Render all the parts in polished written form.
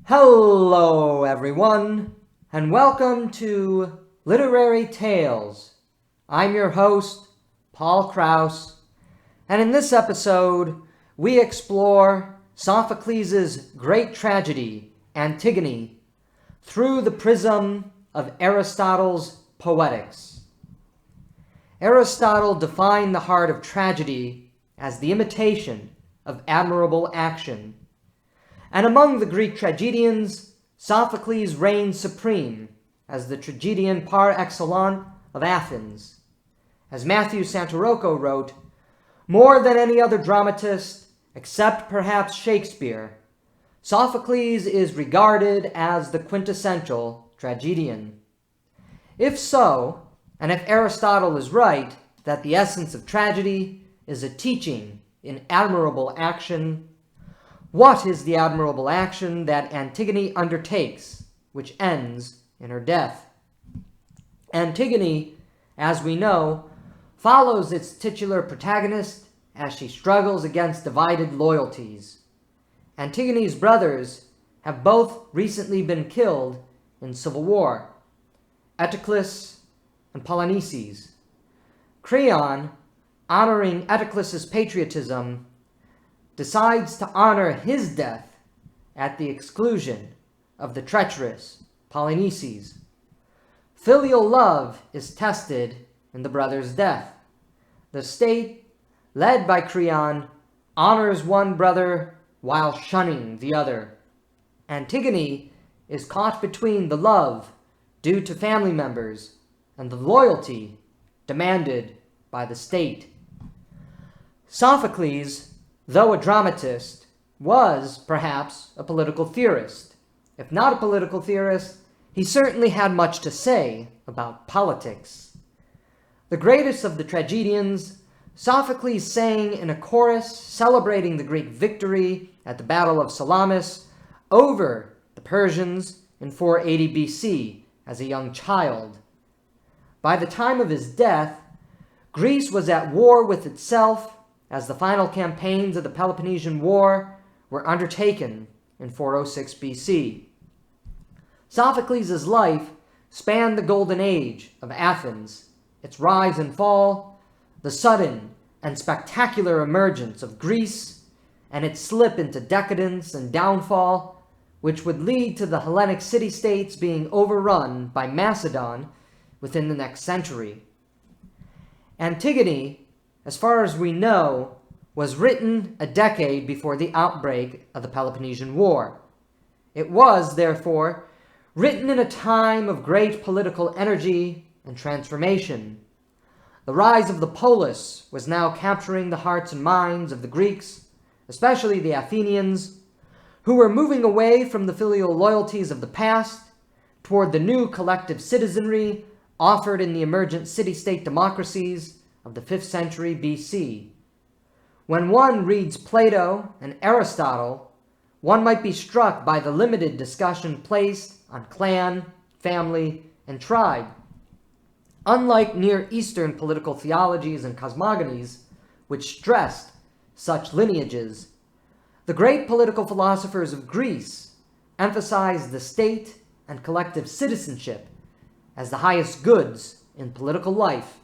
Hello everyone, and welcome to Literary Tales. I'm your host, Paul Krause, and in this episode, we explore Sophocles' great tragedy, Antigone, through the prism of Aristotle's Poetics. Aristotle defined the heart of tragedy as the imitation of admirable action. And among the Greek tragedians, Sophocles reigned supreme as the tragedian par excellence of Athens. As Matthew Santarocco wrote, more than any other dramatist, except perhaps Shakespeare, Sophocles is regarded as the quintessential tragedian. If so, and if Aristotle is right that the essence of tragedy is a teaching in admirable action, what is the admirable action that Antigone undertakes, which ends in her death? Antigone, as we know, follows its titular protagonist as she struggles against divided loyalties. Antigone's brothers have both recently been killed in civil war, Eteocles and Polynices. Creon, honoring Eteocles' patriotism, decides to honor his death at the exclusion of the treacherous Polynices. Filial love is tested in the brother's death. The state, led by Creon, honors one brother while shunning the other. Antigone is caught between the love due to family members and the loyalty demanded by the state. Sophocles, though a dramatist, was perhaps a political theorist. If not a political theorist, he certainly had much to say about politics. The greatest of the tragedians, Sophocles sang in a chorus celebrating the Greek victory at the Battle of Salamis over the Persians in 480 BC as a young child. By the time of his death, Greece was at war with itself as the final campaigns of the Peloponnesian War were undertaken in 406 BC. Sophocles' life spanned the golden age of Athens, its rise and fall, the sudden and spectacular emergence of Greece, and its slip into decadence and downfall, which would lead to the Hellenic city-states being overrun by Macedon within the next century. Antigone, as far as we know, was written a decade before the outbreak of the Peloponnesian War. It was, therefore, written in a time of great political energy and transformation. The rise of the polis was now capturing the hearts and minds of the Greeks, especially the Athenians, who were moving away from the filial loyalties of the past toward the new collective citizenry offered in the emergent city-state democracies of the 5th century BC. When one reads Plato and Aristotle, one might be struck by the limited discussion placed on clan, family, and tribe. Unlike Near Eastern political theologies and cosmogonies, which stressed such lineages, the great political philosophers of Greece emphasized the state and collective citizenship as the highest goods in political life.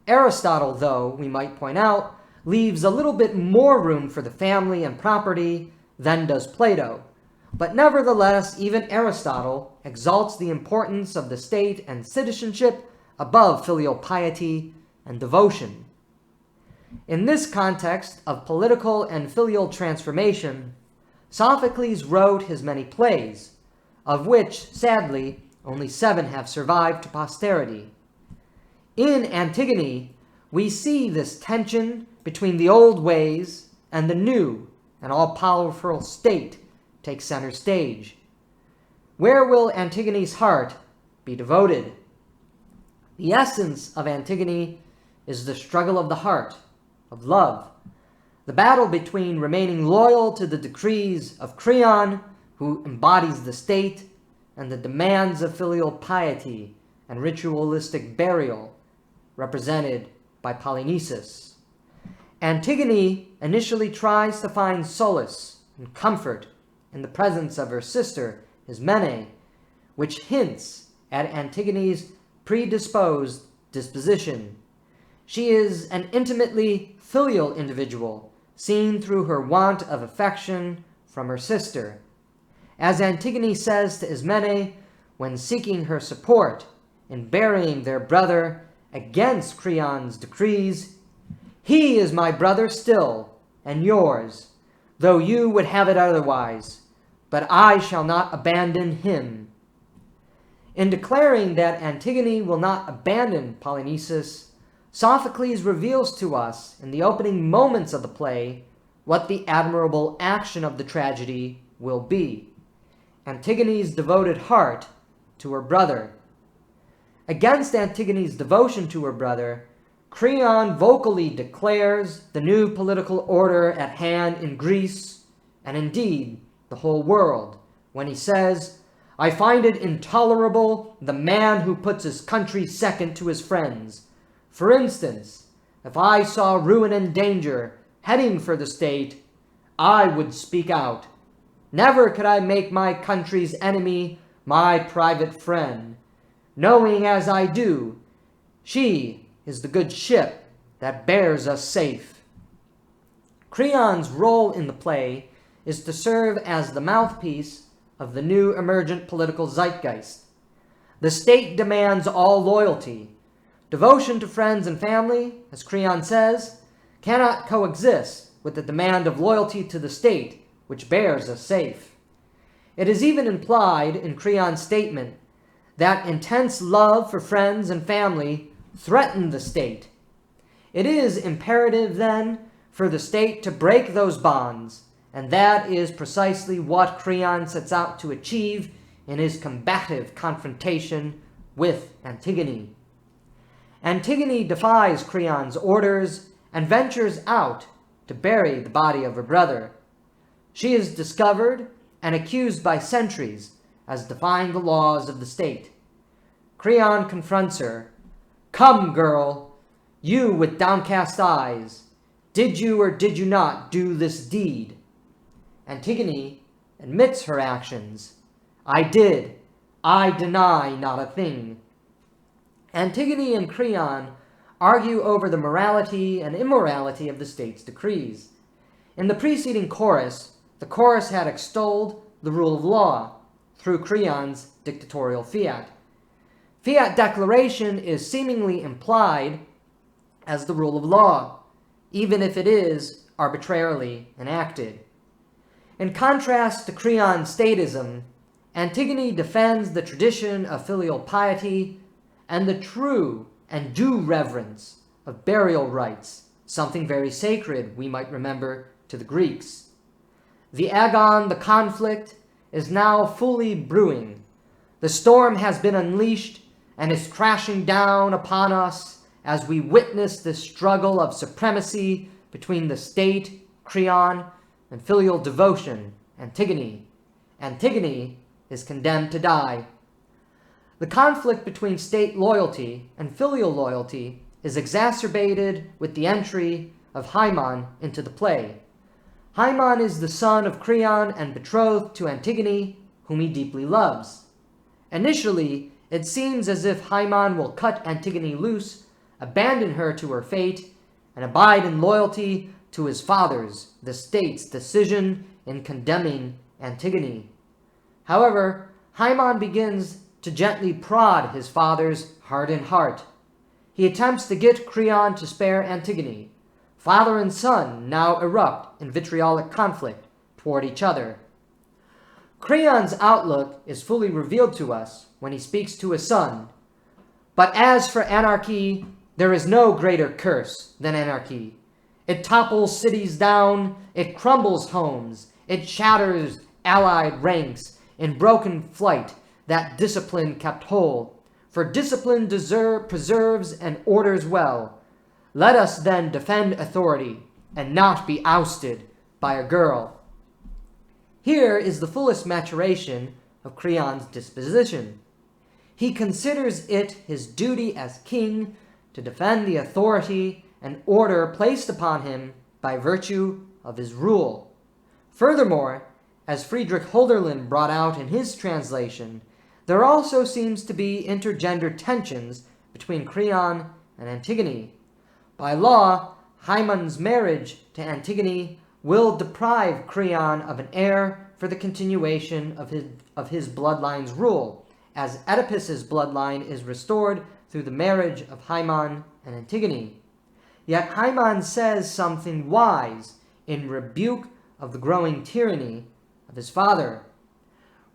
Aristotle, though, we might point out, leaves a little bit more room for the family and property than does Plato. But nevertheless, even Aristotle exalts the importance of the state and citizenship above filial piety and devotion. In this context of political and filial transformation, Sophocles wrote his many plays, of which, sadly, only 7 have survived to posterity. In Antigone, we see this tension between the old ways and the new and all-powerful state take center stage. Where will Antigone's heart be devoted? The essence of Antigone is the struggle of the heart, of love, the battle between remaining loyal to the decrees of Creon, who embodies the state, and the demands of filial piety and ritualistic burial, represented by Polynices. Antigone initially tries to find solace and comfort in the presence of her sister, Ismene, which hints at Antigone's predisposed disposition. She is an intimately filial individual, seen through her want of affection from her sister. As Antigone says to Ismene when seeking her support in burying their brother against Creon's decrees, "He is my brother still, and yours, though you would have it otherwise, but I shall not abandon him." In declaring that Antigone will not abandon Polynices, Sophocles reveals to us in the opening moments of the play what the admirable action of the tragedy will be: Antigone's devoted heart to her brother. Against Antigone's devotion to her brother, Creon vocally declares the new political order at hand in Greece, and indeed the whole world, when he says, "I find it intolerable the man who puts his country second to his friends. For instance, if I saw ruin and danger heading for the state, I would speak out. Never could I make my country's enemy my private friend, knowing as I do, she is the good ship that bears us safe." Creon's role in the play is to serve as the mouthpiece of the new emergent political zeitgeist. The state demands all loyalty. Devotion to friends and family, as Creon says, cannot coexist with the demand of loyalty to the state, which bears us safe. It is even implied in Creon's statement that intense love for friends and family threaten the state. It is imperative, then, for the state to break those bonds, and that is precisely what Creon sets out to achieve in his combative confrontation with Antigone. Antigone defies Creon's orders and ventures out to bury the body of her brother. She is discovered and accused by sentries as defying the laws of the state. Creon confronts her. "Come, girl, you with downcast eyes, did you or did you not do this deed?" Antigone admits her actions. "I did. I deny not a thing." Antigone and Creon argue over the morality and immorality of the state's decrees. In the preceding chorus, the chorus had extolled the rule of law through Creon's dictatorial fiat. Fiat declaration is seemingly implied as the rule of law, even if it is arbitrarily enacted. In contrast to Creon's statism, Antigone defends the tradition of filial piety and the true and due reverence of burial rites, something very sacred, we might remember, to the Greeks. The agon, the conflict, is now fully brewing. The storm has been unleashed and is crashing down upon us as we witness this struggle of supremacy between the state, Creon, and filial devotion, Antigone. Antigone is condemned to die. The conflict between state loyalty and filial loyalty is exacerbated with the entry of Haemon into the play. Haemon is the son of Creon and betrothed to Antigone, whom he deeply loves. Initially, it seems as if Haemon will cut Antigone loose, abandon her to her fate, and abide in loyalty to his father's, the state's, decision in condemning Antigone. However, Haemon begins to gently prod his father's hardened heart. He attempts to get Creon to spare Antigone. Father and son now erupt in vitriolic conflict toward each other. Creon's outlook is fully revealed to us when he speaks to his son. "But as for anarchy, there is no greater curse than anarchy. It topples cities down, it crumbles homes, it shatters allied ranks in broken flight that discipline kept whole. For discipline preserves and orders well. Let us then defend authority and not be ousted by a girl." Here is the fullest maturation of Creon's disposition. He considers it his duty as king to defend the authority and order placed upon him by virtue of his rule. Furthermore, as Friedrich Hölderlin brought out in his translation, there also seems to be intergender tensions between Creon and Antigone. By law, Hymen's marriage to Antigone will deprive Creon of an heir for the continuation of his bloodline's rule, as Oedipus's bloodline is restored through the marriage of Hymen and Antigone. Yet Hymen says something wise in rebuke of the growing tyranny of his father.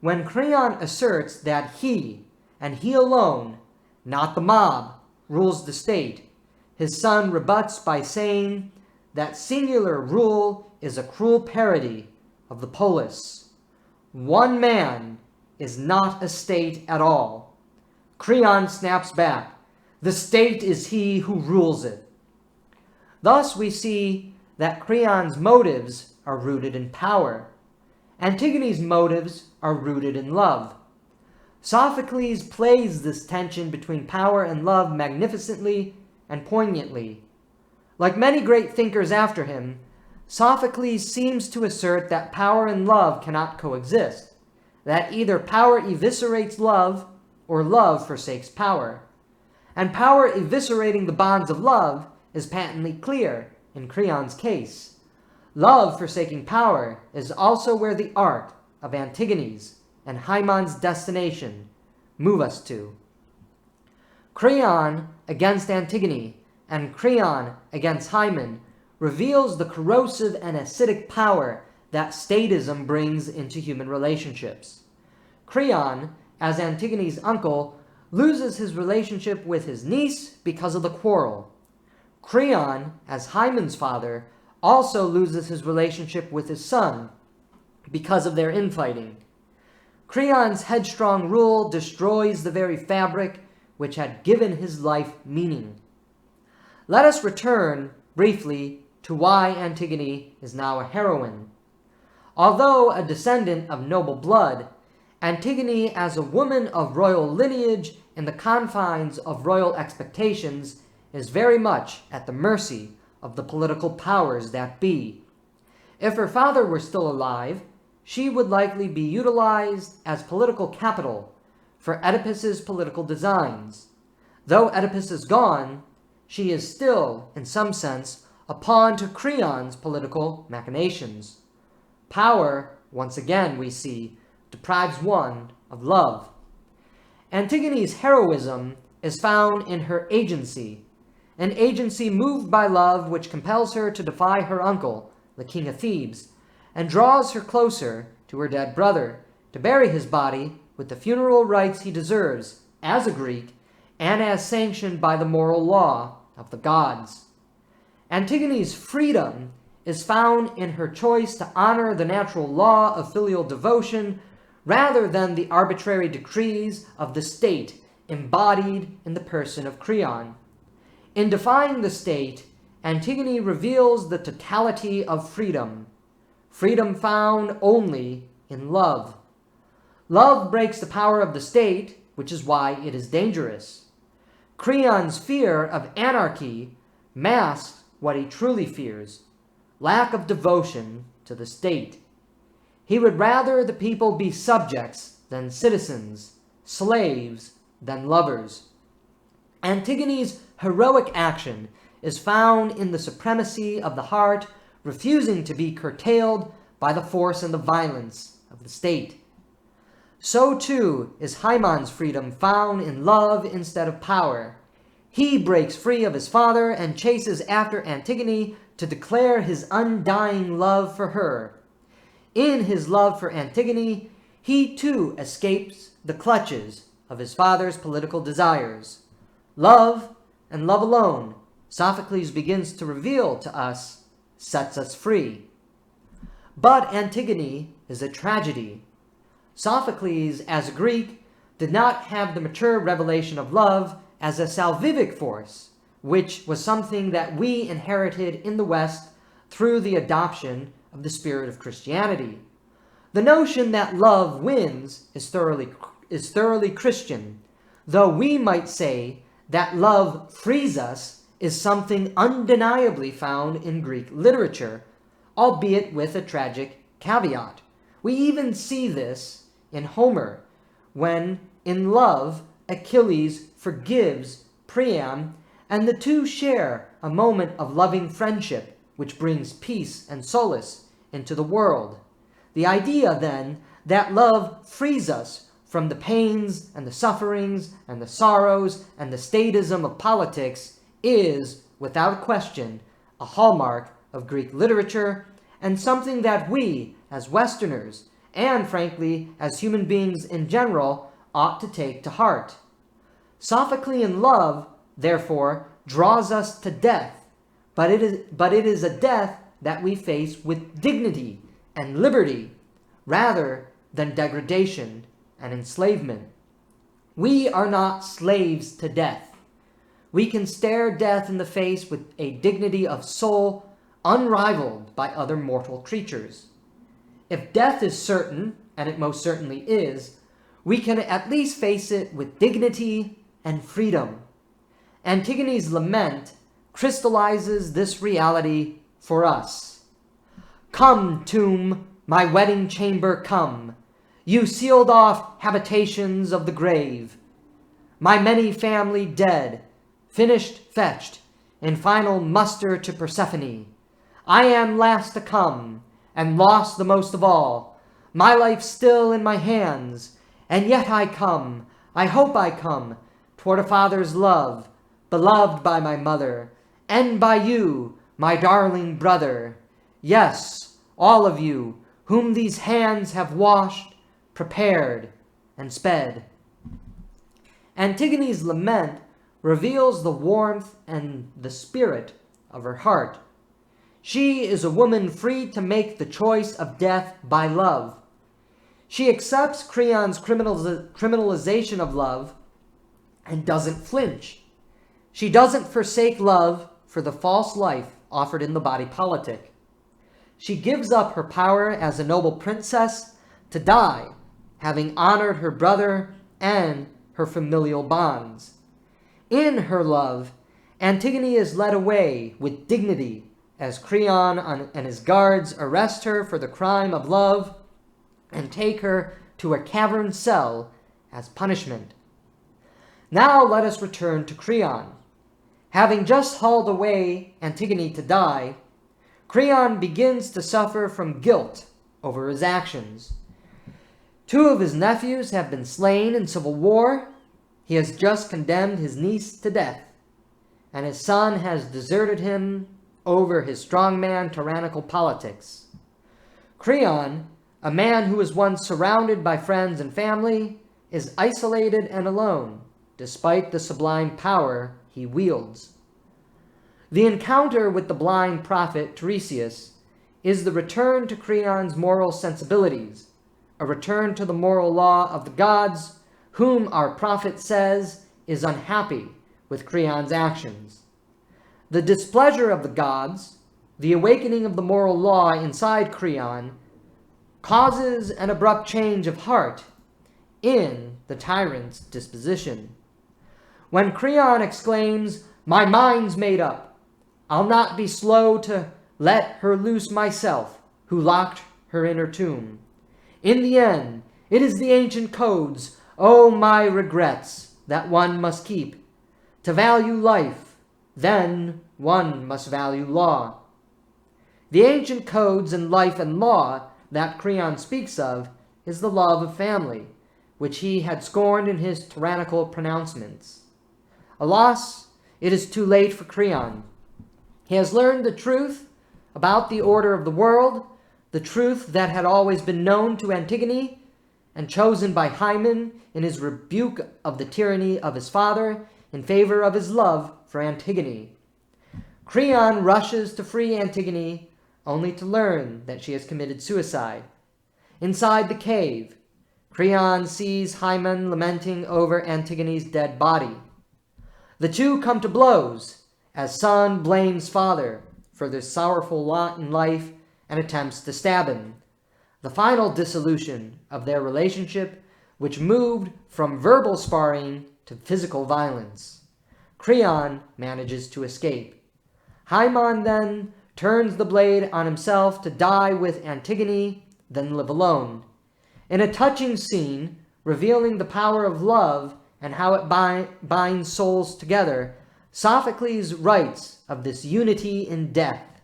When Creon asserts that he, and he alone, not the mob, rules the state, his son rebuts by saying that singular rule is a cruel parody of the polis. One man is not a state at all. Creon snaps back, the state is he who rules it. Thus we see that Creon's motives are rooted in power. Antigone's motives are rooted in love. Sophocles plays this tension between power and love magnificently and poignantly. Like many great thinkers after him, Sophocles seems to assert that power and love cannot coexist, that either power eviscerates love or love forsakes power. And power eviscerating the bonds of love is patently clear in Creon's case. Love forsaking power is also where the art of Antigone's and Hymen's destination move us to. Creon against Antigone and Creon against Hymen reveals the corrosive and acidic power that statism brings into human relationships. Creon, as Antigone's uncle, loses his relationship with his niece because of the quarrel. Creon, as Hymen's father, also loses his relationship with his son because of their infighting. Creon's headstrong rule destroys the very fabric which had given his life meaning. Let us return briefly to why Antigone is now a heroine. Although a descendant of noble blood, Antigone, as a woman of royal lineage in the confines of royal expectations, is very much at the mercy of the political powers that be. If her father were still alive, she would likely be utilized as political capital for Oedipus's political designs. Though Oedipus is gone, she is still, in some sense, a pawn to Creon's political machinations. Power, once again we see, deprives one of love. Antigone's heroism is found in her agency, an agency moved by love which compels her to defy her uncle, the king of Thebes, and draws her closer to her dead brother, to bury his body with the funeral rites he deserves as a Greek and as sanctioned by the moral law of the gods. Antigone's freedom is found in her choice to honor the natural law of filial devotion rather than the arbitrary decrees of the state embodied in the person of Creon. In defying the state, Antigone reveals the totality of freedom, freedom found only in love. Love breaks the power of the state, which is why it is dangerous. Creon's fear of anarchy masks what he truly fears, lack of devotion to the state. He would rather the people be subjects than citizens, slaves than lovers. Antigone's heroic action is found in the supremacy of the heart, refusing to be curtailed by the force and the violence of the state. So too is Hymen's freedom found in love instead of power. He breaks free of his father and chases after Antigone to declare his undying love for her. In his love for Antigone, he too escapes the clutches of his father's political desires. Love, and love alone, Sophocles begins to reveal to us, sets us free. But Antigone is a tragedy. Sophocles, as a Greek, did not have the mature revelation of love as a salvific force, which was something that we inherited in the West through the adoption of the spirit of Christianity. The notion that love wins is thoroughly Christian, though we might say that love frees us is something undeniably found in Greek literature, albeit with a tragic caveat. We even see this in Homer, when, in love, Achilles forgives Priam, and the two share a moment of loving friendship, which brings peace and solace into the world. The idea, then, that love frees us from the pains and the sufferings and the sorrows and the statism of politics is, without question, a hallmark of Greek literature, and something that we, as Westerners, and frankly, as human beings in general, ought to take to heart. Sophoclean love, therefore, draws us to death, but it is a death that we face with dignity and liberty, rather than degradation and enslavement. We are not slaves to death. We can stare death in the face with a dignity of soul unrivaled by other mortal creatures. If death is certain, and it most certainly is, we can at least face it with dignity and freedom. Antigone's lament crystallizes this reality for us. Come, tomb, my wedding chamber, come, you sealed off habitations of the grave. My many family dead, finished, fetched, in final muster to Persephone. I am last to come, and lost the most of all, my life still in my hands, and yet I come, I hope I come, toward a father's love, beloved by my mother, and by you, my darling brother. Yes, all of you, whom these hands have washed, prepared, and sped. Antigone's lament reveals the warmth and the spirit of her heart. She is a woman free to make the choice of death by love. She accepts Creon's criminalization of love and doesn't flinch. She doesn't forsake love for the false life offered in the body politic. She gives up her power as a noble princess to die, having honored her brother and her familial bonds. In her love, Antigone is led away with dignity as Creon and his guards arrest her for the crime of love and take her to a cavern cell as punishment. Now let us return to Creon. Having just hauled away Antigone to die, Creon begins to suffer from guilt over his actions. 2 of his nephews have been slain in civil war. He has just condemned his niece to death, and his son has deserted him over his strongman tyrannical politics. Creon, a man who was once surrounded by friends and family, is isolated and alone, despite the sublime power he wields. The encounter with the blind prophet Tiresias is the return to Creon's moral sensibilities, a return to the moral law of the gods, whom our prophet says is unhappy with Creon's actions. The displeasure of the gods, the awakening of the moral law inside Creon, causes an abrupt change of heart in the tyrant's disposition. When Creon exclaims, "My mind's made up. I'll not be slow to let her loose myself, who locked her in her tomb. In the end, it is the ancient codes, oh my regrets, that one must keep. To value life, then one must value law." The ancient codes in life and law that Creon speaks of is the love of family, which he had scorned in his tyrannical pronouncements. Alas, it is too late for Creon. He has learned the truth about the order of the world, the truth that had always been known to Antigone, and chosen by Hymen in his rebuke of the tyranny of his father in favor of his love for Antigone. Creon rushes to free Antigone, only to learn that she has committed suicide. Inside the cave, Creon sees Hymen lamenting over Antigone's dead body. The two come to blows, as son blames father for their sorrowful lot in life and attempts to stab him. The final dissolution of their relationship, which moved from verbal sparring to physical violence. Creon manages to escape. Hymen then turns the blade on himself to die with Antigone, than live alone. In a touching scene revealing the power of love and how it binds souls together, Sophocles writes of this unity in death.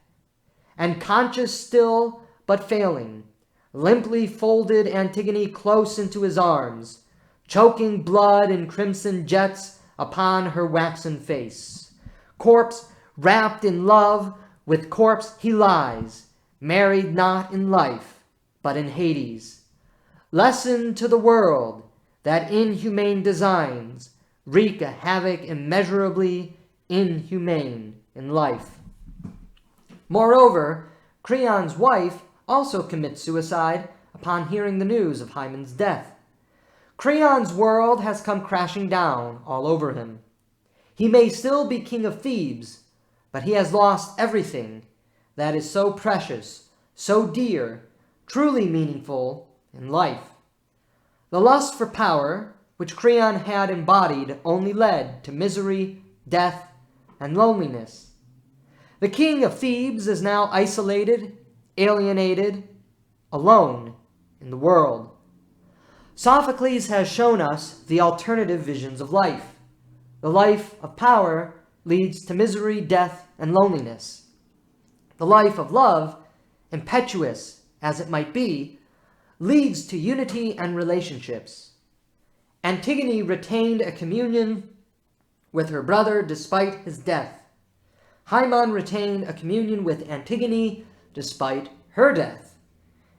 And conscious still, but failing, limply folded Antigone close into his arms, choking blood in crimson jets upon her waxen face. Corpse wrapped in love, with corpse he lies, married not in life, but in Hades. Lesson to the world that inhumane designs wreak a havoc immeasurably inhumane in life. Moreover, Creon's wife also commits suicide upon hearing the news of Hymen's death. Creon's world has come crashing down all over him. He may still be king of Thebes, but he has lost everything that is so precious, so dear, truly meaningful in life. The lust for power, which Creon had embodied, only led to misery, death, and loneliness. The king of Thebes is now isolated, alienated, alone in the world. Sophocles has shown us the alternative visions of life. The life of power leads to misery, death, and loneliness. The life of love, impetuous as it might be, leads to unity and relationships. Antigone retained a communion with her brother despite his death. Hymen retained a communion with Antigone despite her death.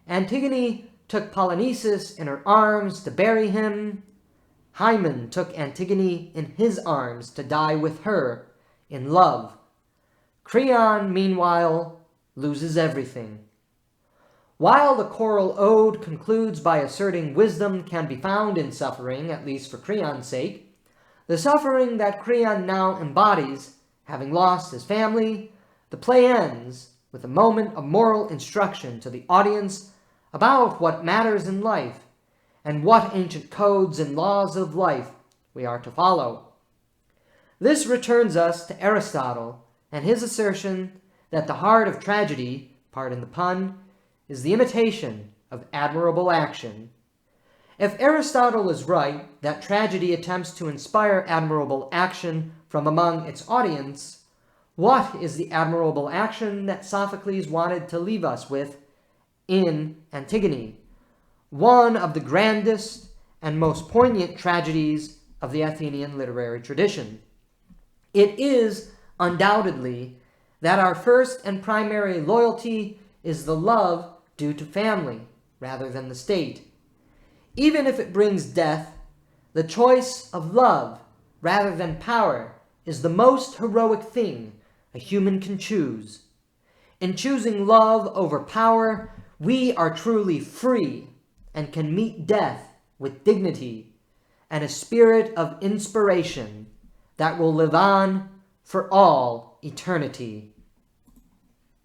Antigone took Polynices in her arms to bury him. Hymen took Antigone in his arms to die with her in love. Creon, meanwhile, loses everything. While the choral ode concludes by asserting wisdom can be found in suffering, at least for Creon's sake, the suffering that Creon now embodies, having lost his family, the play ends with a moment of moral instruction to the audience about what matters in life and what ancient codes and laws of life we are to follow. This returns us to Aristotle and his assertion that the heart of tragedy, pardon the pun, is the imitation of admirable action. If Aristotle is right that tragedy attempts to inspire admirable action from among its audience, what is the admirable action that Sophocles wanted to leave us with in Antigone, one of the grandest and most poignant tragedies of the Athenian literary tradition? It is, undoubtedly, that our first and primary loyalty is the love due to family rather than the state. Even if it brings death, the choice of love rather than power is the most heroic thing a human can choose. In choosing love over power, we are truly free and can meet death with dignity and a spirit of inspiration that will live on for all eternity.